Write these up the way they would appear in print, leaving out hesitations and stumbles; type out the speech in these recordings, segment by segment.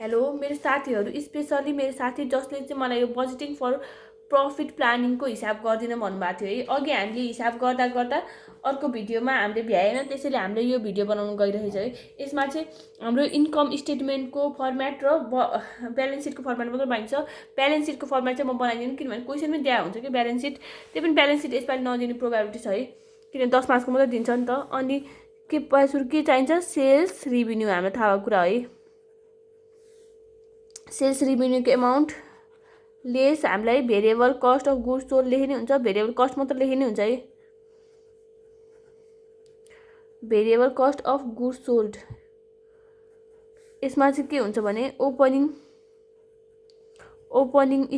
Hello मेरो साथीहरू, specially मेरो साथी जसले चाहिँ मलाई यो बजेटिङ फर प्रफिट प्लानिङको हिसाब गर्दिन भन्नुभएको थियो है। अघि हामीले हिसाब गर्दा गर्दा अर्को भिडियोमा हामीले भ्याएन, त्यसैले हामीले यो भिडियो बनाउनु गइरहेछ है। यसमा चाहिँ हाम्रो इन्कम स्टेटमेन्टको फर्मेट र ब्यालेन्स सिटको फर्मेट मात्रै पाइन्छ। ब्यालेन्स सिटको फर्मेट चाहिँ म बनाइदिनु, किनभने क्वेसनमै दिएको हुन्छ कि ब्यालेन्स सिट, त्यो पनि ब्यालेन्स सिट यसपालि नदिने प्रोभाबिलिटी छ है, किनभने 10 मार्क्सको मात्रै दिन्छ नि त। अनि के चाहिन्छ, सेल्स रिभेन्यू हामीलाई थाहा भएको कुरा है। सेल्स रिभेन्यूको एमाउन्ट लेस हामीलाई variable cost of goods sold लेख्ने हुन्छ। भेरिएबल कस्ट मात्र लेख्ने हुन्छ है, variable cost of goods sold. यसमा चाहिँ के हुन्छ भने ओपनिङ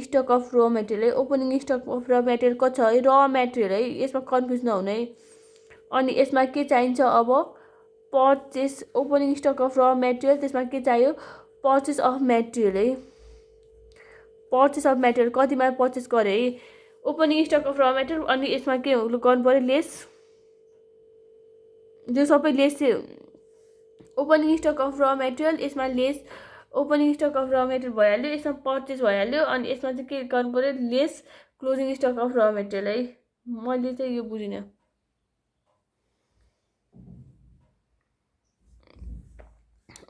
स्टक अफ र मेटेरियल है। ओपनिङ स्टक अफ र मेटेरियल कति छ है, र मेटेरियल है, यसमा कन्फ्युज नहुने है। अनि यसमा के चाहिन्छ अब, पर्चेस, ओपनिङ स्टक अफ र मेटेरियल, त्यसमा के चाहियो, पर्चेस अफ मेटेरियल है। पर्चेस अफ मेटेरियल कतिमा पर्चेस गरे है, ओपनिङ स्टक अफ र मेटेरियल। अनि यसमा के गर्नु पऱ्यो, लेस, जो सबै लेस चाहिँ ओपनिङ स्टक अफ र मेटेरियल, यसमा लेस ओपनिङ स्टक अफ र मेटेरियल भइहाल्यो, यसमा पर्चेस भइहाल्यो। अनि यसमा चाहिँ के गर्नु पऱ्यो, लेस क्लोजिङ स्टक अफ र मेटेरियल है। मैले चाहिँ यो बुझिनँ।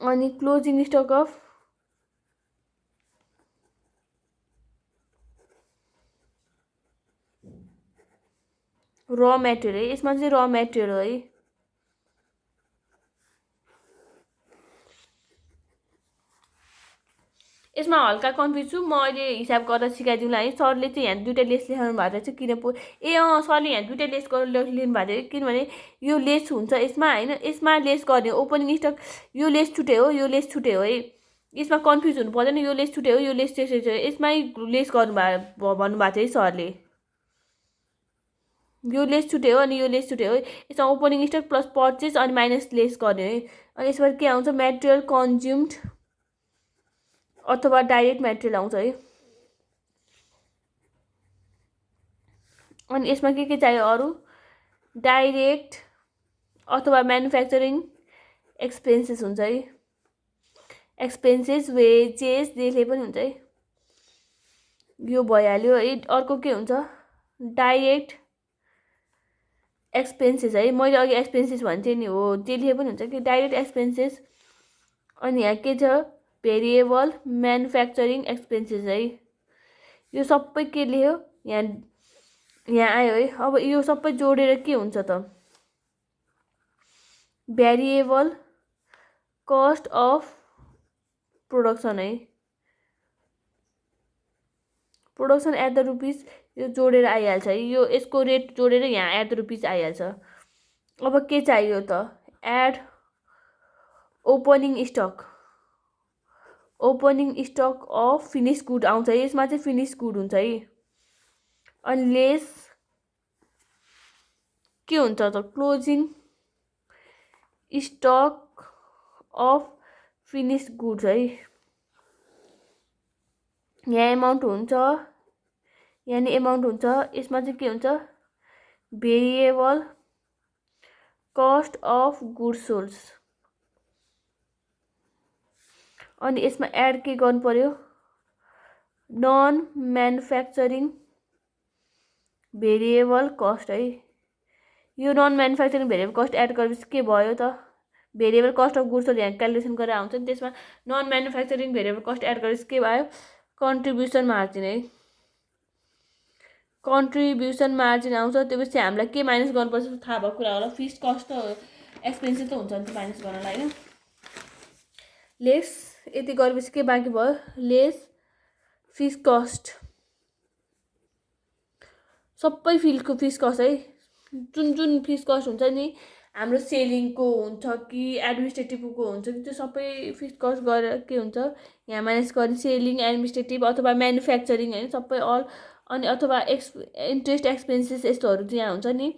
अनि क्लोजिङ स्टक अफ र मेटेरियल है, यसमा चाहिँ र मेटेरियल हो है। यसमा हल्का कन्फ्युज छु म, अहिले हिसाब गरेर सिकाइदिउँला है। सरले चाहिँ यहाँ दुइटा लेस लेखाउनु भएको रहेछ, किन सरले यहाँ दुइटा लेस गरेर लेख्नु भएको थियो, किनभने यो लेस हुन्छ यसमा होइन, यसमा लेस गर्ने ओपनिङ स्टक, यो लेस छुटे हो, यो लेस छुटे हो है। यसमा कन्फ्युज हुनु पर्दैन, यो लेस छुटे हो, यो लेस त्यसै छ, यसमै लेस गर्नुभएको भन्नुभएको थियो है सरले। यो लेस छुटे हो अनि यो लेस छुटे हो, यसमा ओपनिङ स्टक प्लस पर्चेस अनि माइनस लेस गर्ने है। अनि यसमा के आउँछ, मेटेरियल कन्ज्युम्ड अथवा डाइरेक्ट मेटेरियल आउँछ है। अनि यसमा के चाहियो अरू, डाइरेक्ट अथवा म्यानुफ्याक्चरिङ एक्सपेन्सेस हुन्छ है, एक्सपेन्सेस, वेजेस जेले पनि हुन्छ है, यो भइहाल्यो है। अर्को के हुन्छ, डाइरेक्ट एक्सपेन्सेस है, मैले अघि एक्सपेन्सेस भन्थेँ नि, हो जेले पनि हुन्छ कि डाइरेक्ट एक्सपेन्सेस। अनि यहाँ के छ, भेरिएबल म्यानुफ्याक्चरिङ एक्सपेन्सेस है। यो सबै के लेख्यो, यहाँ आयो है। अब यो सबै जोडेर के हुन्छ त, भेरिएबल कस्ट अफ प्रोडक्सन है, प्रोडक्सन एट द रुपिस, यो जोडेर आइहाल्छ है। यो यसको रेट जोडेर यहाँ एट द रुपिस आइहाल्छ। अब के चाहियो त, add opening stock, opening stock of finish good आउँछ है, यसमा चाहिँ फिनिस गुड हुन्छ है। अनि लेस के हुन्छ त, closing stock of finish goods है। यहाँ एमाउन्ट हुन्छ, यहाँ नि एमाउन्ट हुन्छ, यसमा चाहिँ के हुन्छ, variable cost of goods sold. अनि यसमा एड के गर्नु पर्यो, नन म्यानुफ्याक्चरिङ भेरिएबल कस्ट है। यो non manufacturing variable cost add गरेपछि के भयो त, भेरिएबल कस्ट अफ गुड्स यहाँ क्यालकुलेसन गरेर आउँछ नि, त्यसमा non manufacturing variable cost add गरेपछि के भयो, कन्ट्रिब्युसन मार्जिन है, कन्ट्रिब्युसन मार्जिन आउँछ। त्यसपछि हामीलाई के माइनस गर्नुपर्छ थाहा भएको कुरा होला, फिक्स्ड कस्ट त एक्सपेन्सेस त हुन्छ नि त माइनस गर्नलाई होइन। लेस यति गरेपछि के बाँकी भयो, लेस फिक्स्ड कस्ट, सबै फिल्डको फिक्स्ड कस्ट है। जुन फिक्स्ड कस्ट हुन्छ नि, हाम्रो सेलिङको हुन्छ कि एडमिनिस्ट्रेटिभको हुन्छ कि, त्यो सबै फिक्स्ड कस्ट गरेर के हुन्छ, यहाँ माइनस गर्ने, सेलिङ, एडमिनिस्ट्रेटिभ अथवा म्यानुफ्याक्चरिङ होइन, सबै अल। अनि अथवा इन्ट्रेस्ट एक्सपेन्सेस यस्तोहरू चाहिँ यहाँ हुन्छ नि,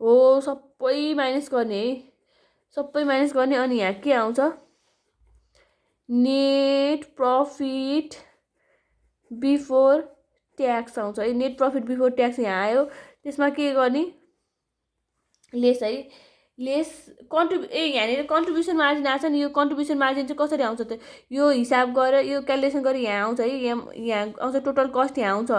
हो सबै माइनस गर्ने है, सबै माइनस गर्ने। अनि यहाँ के आउँछ, नेट प्रफिट बिफोर ट्याक्स आउँछ है, नेट प्रफिट बिफोर ट्याक्स यहाँ आयो। त्यसमा के गर्ने, लेस है, लेस यहाँनिर कन्ट्रिब्युसन मार्जिन आएको छ नि, यो कन्ट्रिब्युसन मार्जिन चाहिँ कसरी आउँछ त, यो हिसाब गरेर यो क्यालकुलेसन गरेर यहाँ आउँछ है, यहाँ आउँछ टोटल कस्ट, यहाँ आउँछ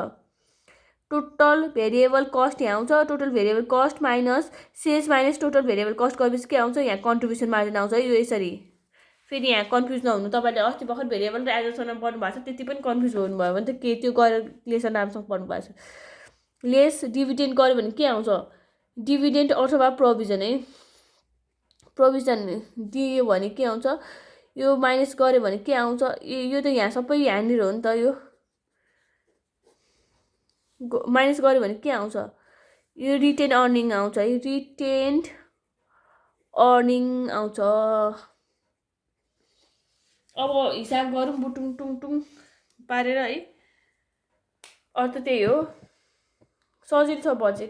टोटल भेरिएबल कस्ट, यहाँ आउँछ total variable cost minus sales minus total variable cost गरेपछि के आउँछ, यहाँ कन्ट्रिब्युसन मार्जिन आउँछ है, यो यसरी। फेरि यहाँ कन्फ्युज नहुनु, तपाईँले अस्ति भर्खर भेरिएबल र एडजस्टसँग पढ्नु भएको छ, त्यति पनि कन्फ्युज हुनुभयो भने त के त्यो गरेर क्यालकुलेसन राम्रोसँग पढ्नु भएको छ। लेस डिभिडेन्ड गऱ्यो भने के आउँछ, डिभिडेन्ड अथवा प्रोभिजन है, प्रोभिजन दियो भने के आउँछ, यो माइनस गऱ्यो भने के आउँछ, यो त यहाँ सबै यहाँनिर हो नि त, यो माइनस गऱ्यो भने के आउँछ, यो रिटेन अर्निङ आउँछ है, रिटेन्ड अर्निङ आउँछ। अब हिसाब गरौँ बुटुङ टुङ टुङ पारेर है, अर्थ त्यही हो, सजिलो छ बजेट।